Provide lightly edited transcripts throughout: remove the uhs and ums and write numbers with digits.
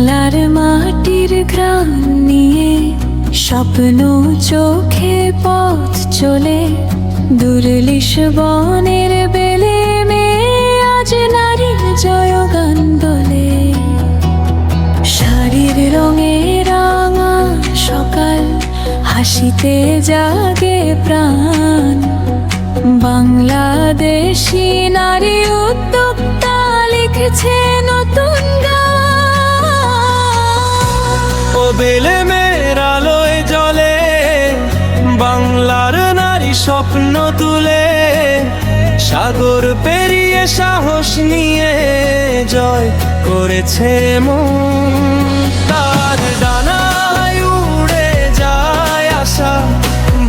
বাংলার মাটির ঘ্রাণ নিয়ে স্বপ্ন চোখে পথ চলে, দুর্লিশ বনের বেলে মেয়ে আজ নারীর জয়গান দোলে। শাড়ির রঙে রাঙা সকাল, হাসিতে জাগে প্রাণ। বাংলাদেশি নারী উদ্যোক্তা লিখেছে নতুন গান। ও বেলে মেয়ের আলোয় জ্বলে, বাংলার নারী স্বপ্ন তুলে, সাগর পেরিয়ে সাহস নিয়ে জয় করেছে মন। তার ডানায় উড়ে যায় আশা,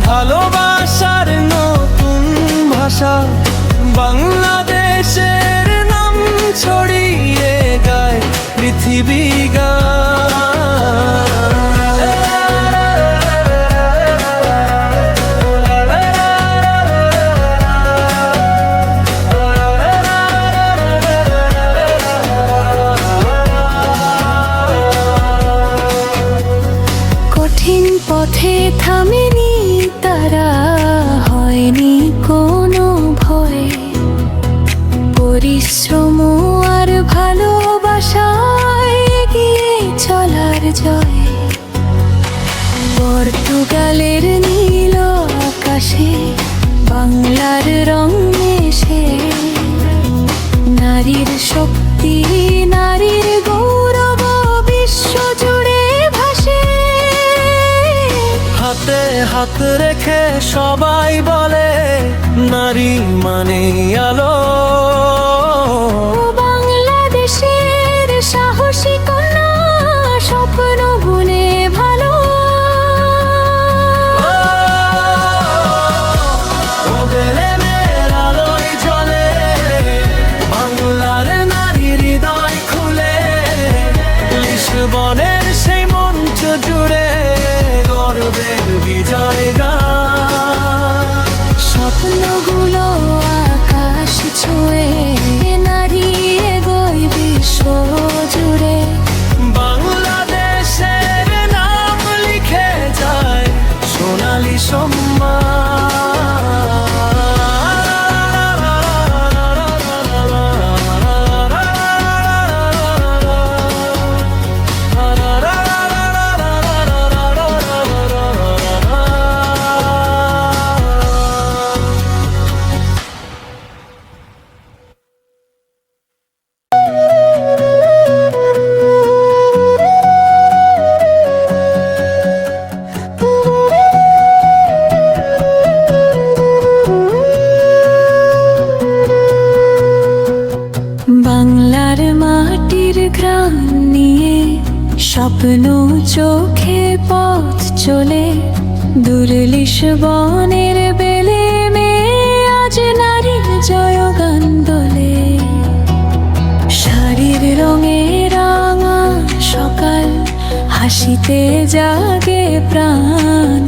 ভালোবাসার নতুন ভাষা। বাংলাদেশের নাম ছড়িয়ে গায় পৃথিবী গান। কঠিন পথে থামেনি তারা, হয়নি কোনো ভয়। পরিশ্রম আর ভালোবাসায় এগিয়ে চলার জয়। পর্তুগালের নীল আকাশে বাংলার রং এসে, নারীর শক্তি নারীর গৌরব বিশ্ব জুড়ে ভাসে। হাতে হাত রেখে সবাই বলে, নারী মানে আলো। বাংলাদেশের সাহসী কন্যা স্বপ্ন বুনে ভালো। ও বেলে মেয়ের আলোয় জ্বলে, বাংলার নারীর হৃদয় খুলে, লিসবনের সেই মঞ্চ জুড়ে গর্বের বিজয় গান। স্বপ্নগুলো আকাশ ছুঁয়ে, নারী এগোয় বিশ্ব জুড়ে। বাংলাদেশের নাম লিখে যায় সোনালী বাংলার মাটির ঘ্রাণ নিয়ে স্বপ্ন চোখে পথ চলে, দুর্লিশ বনের বেলে মেয়ে আজ নারীর জয়গান দোলে। শাড়ির রঙে রাঙা সকাল, হাসিতে জাগে প্রাণ।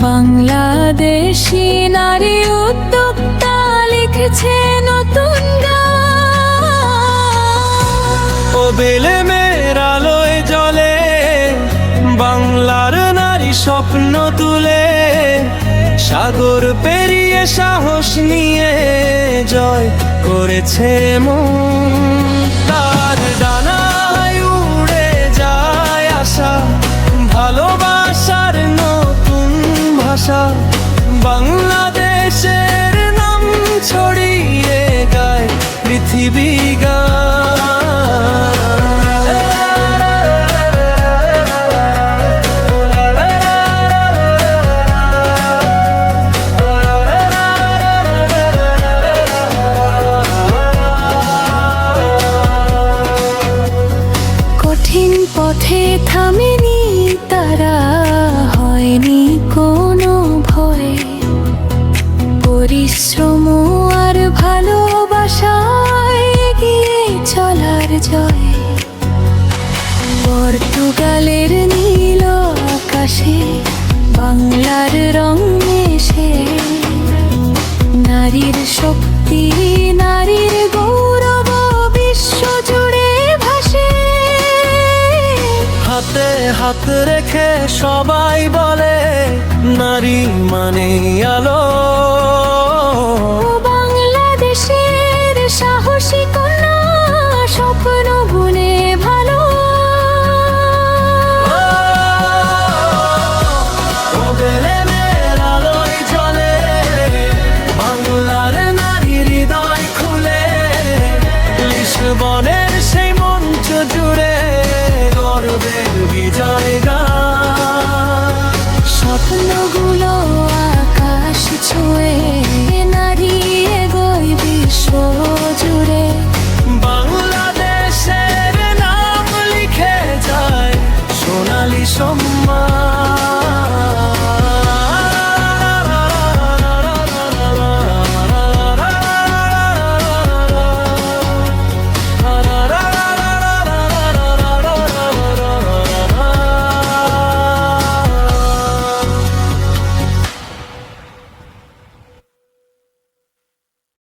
বাংলাদেশি নারী উদ্যোক্তা লিখেছে নতুন গান। ও বেলে মেয়ের আলোয় জ্বলে, বাংলার নারী স্বপ্ন তুলে, সাগর পেরিয়ে সাহস নিয়ে জয় করেছে মন। তার ডানায় উড়ে যায় আশা, ভালোবাসার নতুন ভাষা। বাংলাদেশের নাম ছড়িয়ে গায় পৃথিবী গান। কঠিন পথে থামেনি তারা, হয়নি কোনো ভয়। পরিশ্রম আর ভালোবাসায় এগিয়ে চলার জয়। পর্তুগালের নীল আকাশে বাংলার রং এসে, নারীর শক্তি নারীর গৌরব বিশ্ব জুড়ে ভাসে। হাত রেখে সবাই বলে নারী মানে আলো।